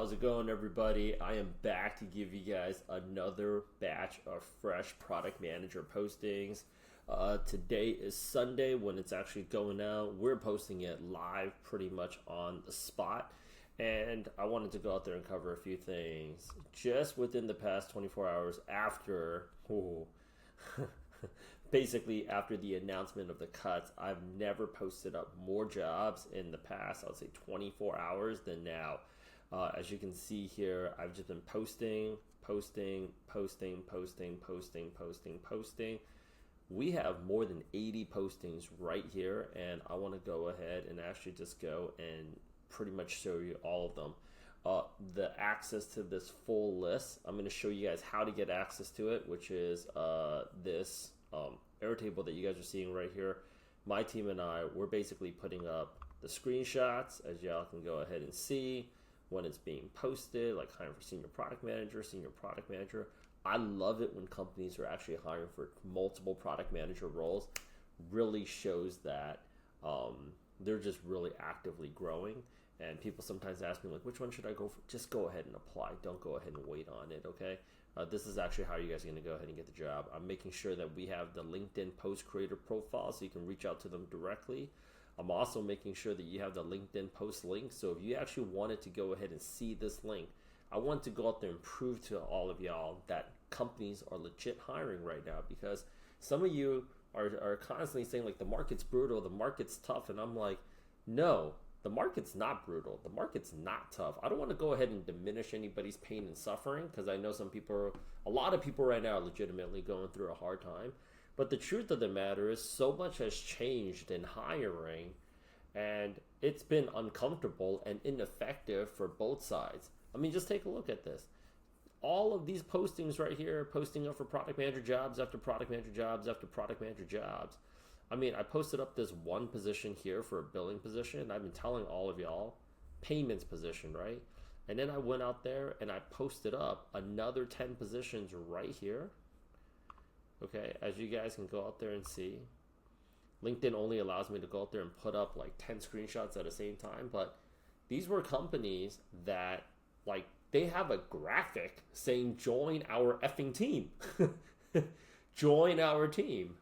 How's it going, everybody? I am back to give you guys another batch of fresh product manager postings. Today is Sunday when it's actually going out. We're posting it live pretty much on the spot. And I wanted to go out there and cover a few things just within the past 24 hours after, basically after the announcement of the cuts. I've never posted up more jobs in the past, I would say 24 hours than now. As you can see here, I've just been posting. We have more than 80 postings right here, and I want to go ahead and actually just go and pretty much show you all of them. The access to this full list, I'm going to show you guys how to get access to it, which is this Airtable that you guys are seeing right here. My team and I, we're basically putting up the screenshots, as y'all can go ahead and see when it's being posted, like hiring for senior product manager. I love it when companies are actually hiring for multiple product manager roles. Really shows that they're just really actively growing. And people sometimes ask me, like, which one should I go for? Just go ahead and apply. Don't go ahead and wait on it, okay? This is actually how you guys are going to go ahead and get the job. I'm making sure that we have the LinkedIn post creator profile so you can reach out to them directly. I'm also making sure that you have the LinkedIn post link. So if you actually wanted to go ahead and see this link, I want to go out there and prove to all of y'all that companies are legit hiring right now, because some of you are constantly saying, like, the market's brutal, the market's tough. And I'm like, no, the market's not brutal. The market's not tough. I don't want to go ahead and diminish anybody's pain and suffering, because I know a lot of people right now are legitimately going through a hard time. But the truth of the matter is, so much has changed in hiring, and it's been uncomfortable and ineffective for both sides. I mean, just take a look at this. All of these postings right here, posting up for product manager jobs after product manager jobs after product manager jobs. I mean, I posted up this one position here for a billing position. I've been telling all of y'all, payments position, right? And then I went out there and I posted up another 10 positions right here. Okay, as you guys can go out there and see, LinkedIn only allows me to go out there and put up like 10 screenshots at the same time. But these were companies that, like, they have a graphic saying, join our effing team. Join our team.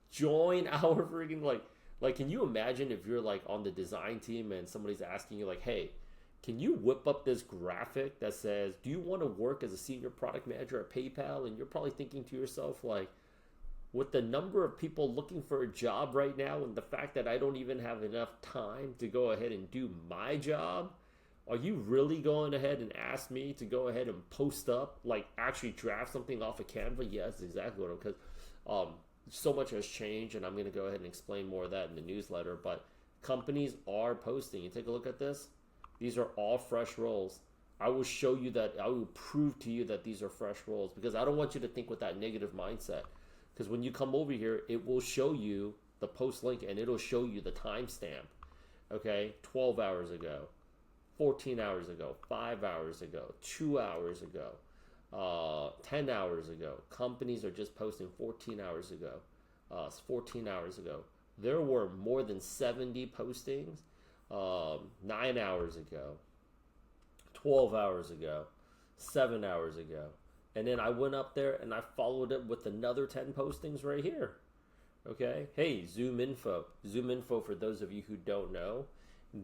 Join our freaking, like, can you imagine if you're like on the design team and somebody's asking you, like, hey, can you whip up this graphic that says, do you want to work as a senior product manager at PayPal? And you're probably thinking to yourself, like, with the number of people looking for a job right now and the fact that I don't even have enough time to go ahead and do my job, are you really going ahead and ask me to go ahead and post up, like, actually draft something off of Canva? Yes, exactly what, because so much has changed, and I'm going to go ahead and explain more of that in the newsletter. But companies are posting. You take a look at this. These are all fresh roles. I will show you that. I will prove to you that these are fresh roles, because I don't want you to think with that negative mindset. Because when you come over here, it will show you the post link, and it'll show you the timestamp. Okay, 12 hours ago, 14 hours ago, 5 hours ago, 2 hours ago, 10 hours ago. Companies are just posting 14 hours ago. 14 hours ago. There were more than 70 postings 9 hours ago, 12 hours ago, 7 hours ago. And then I went up there and I followed it with another 10 postings right here. Okay. Hey, Zoom Info. Zoom Info, for those of you who don't know,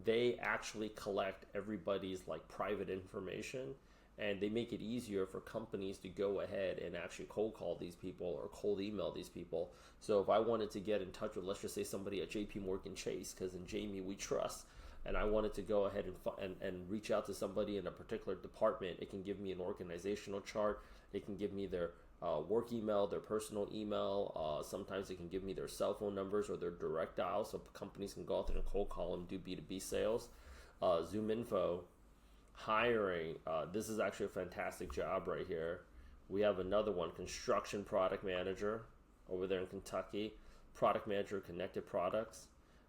they actually collect everybody's, like, private information, and they make it easier for companies to go ahead and actually cold call these people or cold email these people. So if I wanted to get in touch with, let's just say, somebody at JP Morgan Chase, because in Jamie we trust, and I wanted to go ahead and reach out to somebody in a particular department, it can give me an organizational chart. It can give me their work email, their personal email. Sometimes it can give me their cell phone numbers or their direct dial, so companies can go out there and cold call them, do B2B sales. Zoom Info, hiring. This is actually a fantastic job right here. We have another one, construction product manager over there in Kentucky. Product manager, connected products.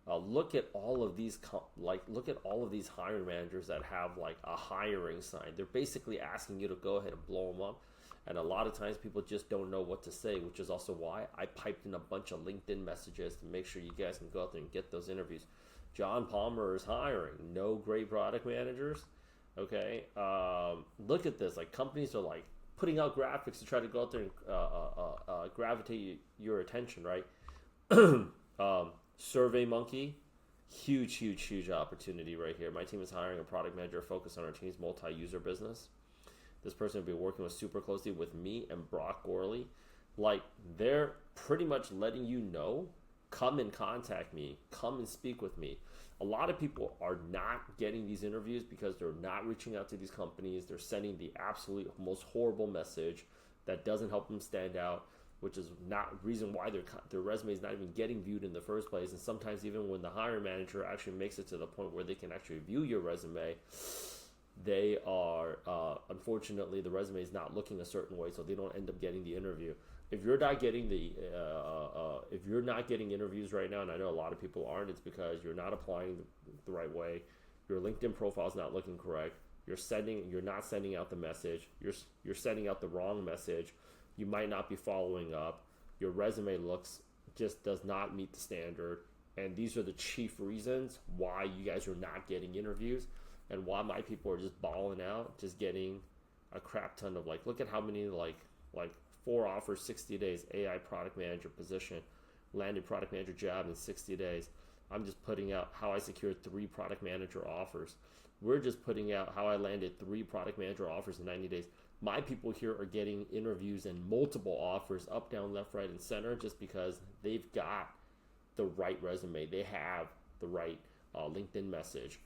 Look at all of these, look at all of these hiring managers that have, like, a hiring sign. They're basically asking you to go ahead and blow them up. And a lot of times people just don't know what to say, which is also why I piped in a bunch of LinkedIn messages to make sure you guys can go out there and get those interviews. John Palmer is hiring. No great product managers. Okay, look at this. Like companies are like putting out graphics to try to go out there and gravitate your attention, right? Survey Monkey, huge opportunity right here. My team is hiring a product manager focused on our team's multi-user business. This person will be working with super closely with me and Brock Gorley. Like they're pretty much letting you know, come and contact me, come and speak with me. A lot of people are not getting these interviews because they're not reaching out to these companies. They're sending the absolute most horrible message that doesn't help them stand out, which is not reason why their resume is not even getting viewed in the first place. And sometimes even when the hiring manager actually makes it to the point where they can actually view your resume, they are, unfortunately, the resume is not looking a certain way, so they don't end up getting the interview. If you're not getting interviews right now, and I know a lot of people aren't, it's because you're not applying the right way. Your LinkedIn profile is not looking correct. You're not sending out the message. You're sending out the wrong message. You might not be following up. Your resume does not meet the standard. And these are the chief reasons why you guys are not getting interviews and why my people are just balling out, just getting a crap ton of look at how many like 4 offers, 60 days, AI product manager position, landed product manager job in 60 days. I'm just putting out how I secured 3 product manager offers. We're just putting out how I landed 3 product manager offers in 90 days. My people here are getting interviews and multiple offers up, down, left, right, and center just because they've got the right resume. They have the right LinkedIn message.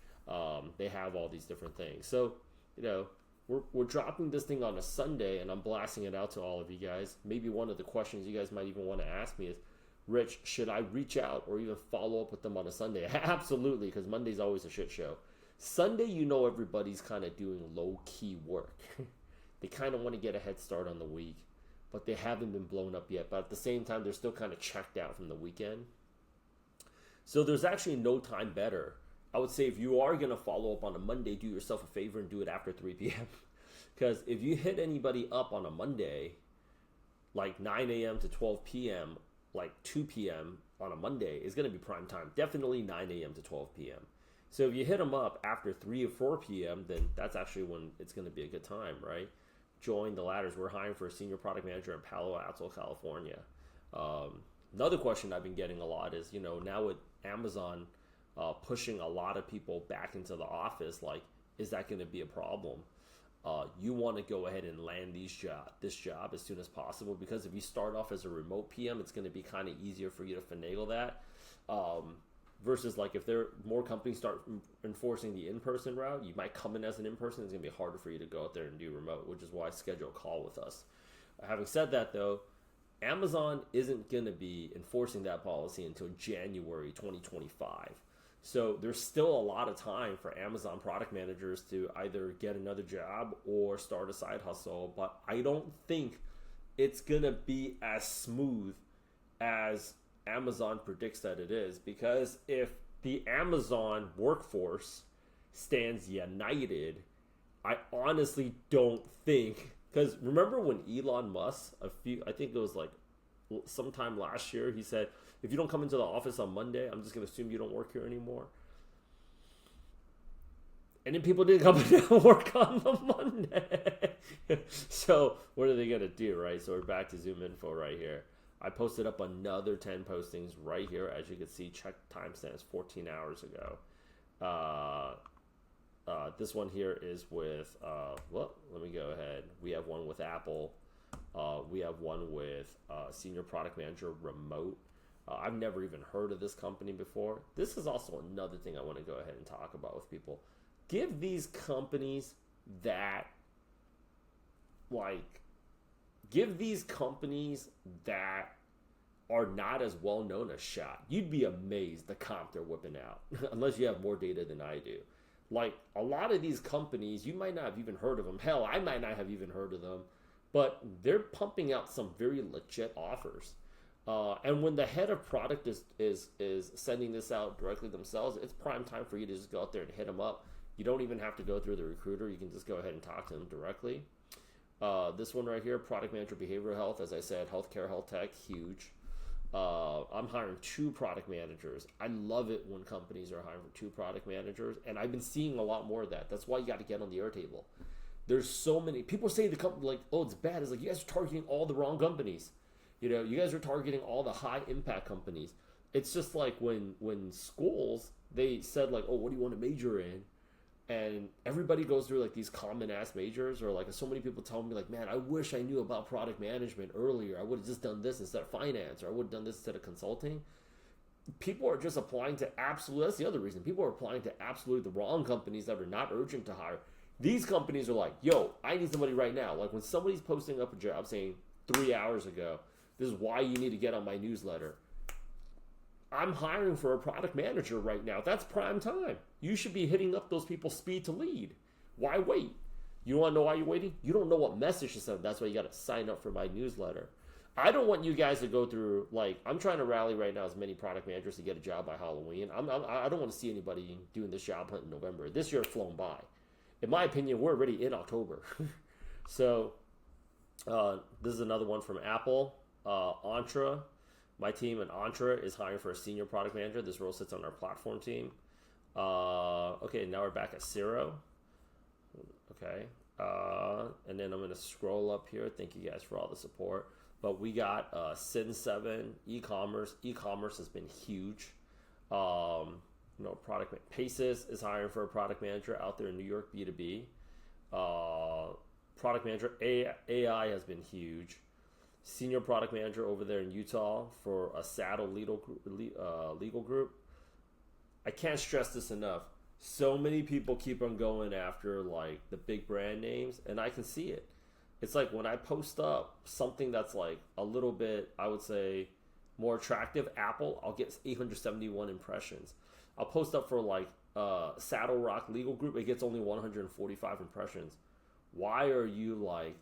They have all these different things. So, we're dropping this thing on a Sunday, and I'm blasting it out to all of you guys. Maybe one of the questions you guys might even want to ask me is, Rich, should I reach out or even follow up with them on a Sunday? Absolutely, because Monday's always a shit show. Sunday, everybody's kind of doing low-key work. They kind of want to get a head start on the week, but they haven't been blown up yet. But at the same time, they're still kind of checked out from the weekend. So there's actually no time better. I would say if you are going to follow up on a Monday, do yourself a favor and do it after 3 p.m. Because if you hit anybody up on a Monday, like 9 a.m. to 12 p.m., like 2 p.m. on a Monday is going to be prime time. Definitely 9 a.m. to 12 p.m. So if you hit them up after 3 or 4 p.m., then that's actually when it's going to be a good time, right? Join the ladders. We're hiring for a senior product manager in Palo Alto, California. Another question I've been getting a lot is, now with Amazon pushing a lot of people back into the office, is that going to be a problem? You want to go ahead and land this job as soon as possible, because if you start off as a remote PM, it's going to be kind of easier for you to finagle that. Versus if more companies start enforcing the in-person route, you might come in as an in-person. It's going to be harder for you to go out there and do remote, which is why I schedule a call with us. Having said that, though, Amazon isn't going to be enforcing that policy until January 2025. So there's still a lot of time for Amazon product managers to either get another job or start a side hustle. But I don't think it's going to be as smooth as Amazon predicts that it is. Because if the Amazon workforce stands united, I honestly don't think... Because remember when Elon Musk, I think it was sometime last year, he said, if you don't come into the office on Monday, I'm just going to assume you don't work here anymore. And then people didn't come into work on the Monday. So what are they going to do, right? So we're back to Zoom info right here. I posted up another 10 postings right here. As you can see, check timestamps 14 hours ago. This one here is with, let me go ahead. We have one with Apple. We have one with senior product manager remote. I've never even heard of this company before. This is also another thing I want to go ahead and talk about with people. Give these companies that are not as well known a shot. You'd be amazed the comp they're whipping out, unless you have more data than I do. A lot of these companies, you might not have even heard of them. Hell, I might not have even heard of them, but they're pumping out some very legit offers. And when the head of product is sending this out directly themselves, it's prime time for you to just go out there and hit them up. You don't even have to go through the recruiter. You can just go ahead and talk to them directly. This one right here, product manager behavioral health, as I said, healthcare, health tech, huge. I'm hiring 2 product managers. I love it when companies are hiring for 2 product managers, and I've been seeing a lot more of that. That's why you got to get on the Airtable. There's so many people say the company like, oh, it's bad. It's like you guys are targeting all the wrong companies. You guys are targeting all the high impact companies. It's just like when schools they said like, oh, what do you want to major in? And everybody goes through like these common ass majors, or like so many people tell me like, man, I wish I knew about product management earlier. I would have just done this instead of finance, or I would have done this instead of consulting. People are just applying to absolute. That's the other reason. People are applying to absolutely the wrong companies that are not urgent to hire. These companies are like, yo, I need somebody right now. Like when somebody's posting up a job saying 3 hours ago, this is why you need to get on my newsletter. I'm hiring for a product manager right now. That's prime time. You should be hitting up those people's speed to lead. Why wait? You want to know why you're waiting? You don't know what message to send. That's why you got to sign up for my newsletter. I don't want you guys to go through, like, I'm trying to rally right now as many product managers to get a job by Halloween. I don't want to see anybody doing this job hunt in November. This year flown by. In my opinion, we're already in October. So this is another one from Apple. Entra. My team in Entra is hiring for a senior product manager. This role sits on our platform team. Okay, now we're back at Zero. Okay. And then I'm going to scroll up here. Thank you guys for all the support. But we got Sin7 e-commerce. E-commerce has been huge. Product Paces is hiring for a product manager out there in New York B2B. Product manager AI has been huge. Senior product manager over there in Utah for a Saddle legal group. I can't stress this enough. So many people keep on going after like the big brand names, and I can see it. It's like when I post up something that's like a little bit, I would say, more attractive, Apple, I'll get 871 impressions. I'll post up for like Saddle Rock Legal Group, it gets only 145 impressions. Why are you like,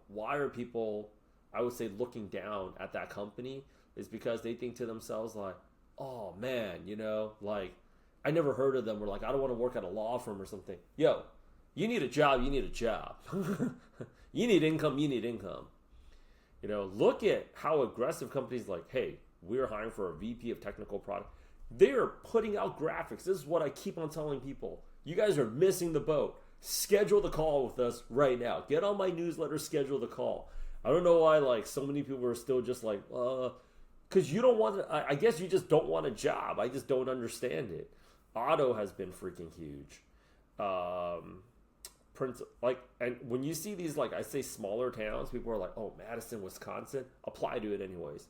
why are people, I would say, looking down at that company? Is because they think to themselves like, oh man, like I never heard of them, or like I don't want to work at a law firm or something. Yo, you need a job, you need a job. You need income, you need income. Look at how aggressive companies like, hey, we're hiring for a VP of technical product. They're putting out graphics. This is what I keep on telling people. You guys are missing the boat. Schedule the call with us right now. Get on my newsletter, schedule the call. I don't know why like so many people are still just like, because you don't want to, I guess you just don't want a job. I just don't understand it. Auto has been freaking huge. And when you see these, like I say, smaller towns, people are like, oh, Madison, Wisconsin, apply to it anyways.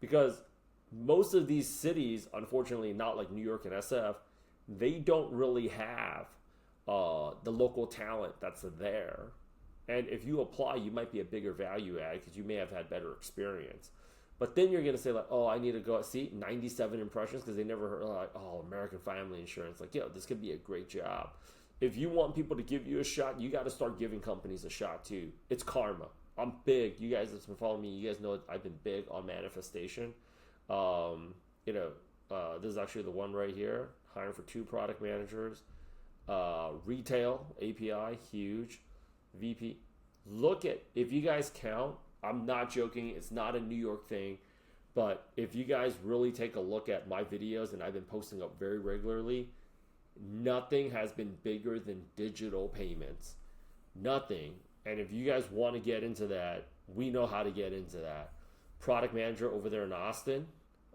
Because most of these cities, unfortunately, not like New York and SF, they don't really have the local talent that's there. And if you apply, you might be a bigger value add because you may have had better experience. But then you're going to say like, oh, I need to go see 97 impressions because they never heard like, oh, American Family Insurance. Like, this could be a great job. If you want people to give you a shot, you got to start giving companies a shot too. It's karma. I'm big. You guys have been following me. You guys know I've been big on manifestation. This is actually the one right here. Hiring for 2 product managers. Retail API, huge. VP. Look at, if you guys count, I'm not joking. It's not a New York thing. But if you guys really take a look at my videos, and I've been posting up very regularly, nothing has been bigger than digital payments. Nothing. And if you guys want to get into that, we know how to get into that. Product manager over there in Austin.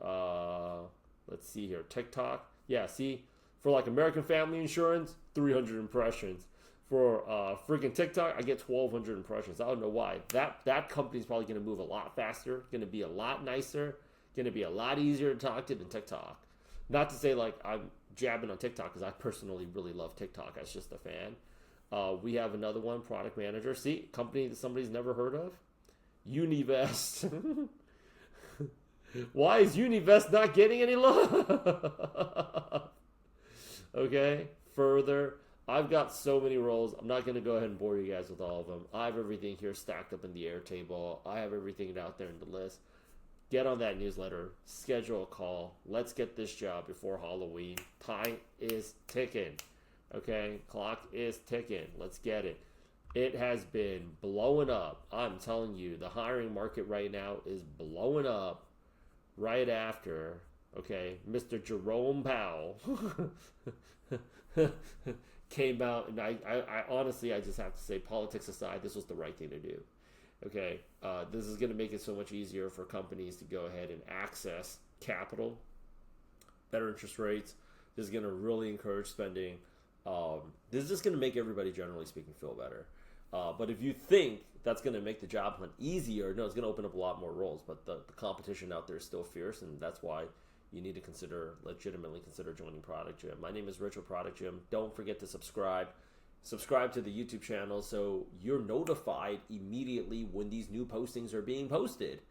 Let's see here. TikTok. Yeah, see? For like American Family Insurance, 300 impressions. For freaking TikTok, I get 1,200 impressions. I don't know why. That company's probably going to move a lot faster, going to be a lot nicer, going to be a lot easier to talk to than TikTok. Not to say like I'm jabbing on TikTok, because I personally really love TikTok. I was just a fan. We have another one, product manager. See, company that somebody's never heard of. Univest. Why is Univest not getting any love? Okay, further. I've got so many roles. I'm not going to go ahead and bore you guys with all of them. I have everything here stacked up in the Airtable. I have everything out there in the list. Get on that newsletter. Schedule a call. Let's get this job before Halloween. Time is ticking. Okay? Clock is ticking. Let's get it. It has been blowing up. I'm telling you, the hiring market right now is blowing up. right after, okay, Mr. Jerome Powell came out, and I honestly, I just have to say, politics aside, this was the right thing to do. Okay, this is going to make it so much easier for companies to go ahead and access capital, better interest rates. This is going to really encourage spending. This is just going to make everybody, generally speaking, feel better. But if you think that's going to make the job hunt easier, no, it's going to open up a lot more roles. But the competition out there is still fierce, and that's why you need to legitimately consider joining Product Gym. My name is Rich with Product Gym. Don't forget to subscribe. Subscribe to the YouTube channel so you're notified immediately when these new postings are being posted.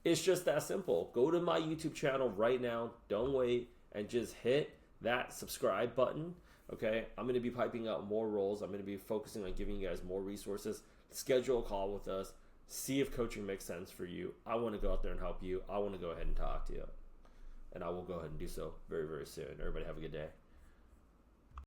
It's just that simple. Go to my YouTube channel right now. Don't wait, and just hit that subscribe button. Okay, I'm going to be piping out more roles. I'm going to be focusing on giving you guys more resources. Schedule a call with us. See if coaching makes sense for you. I want to go out there and help you. I want to go ahead and talk to you. And I will go ahead and do so very, very soon. Everybody have a good day.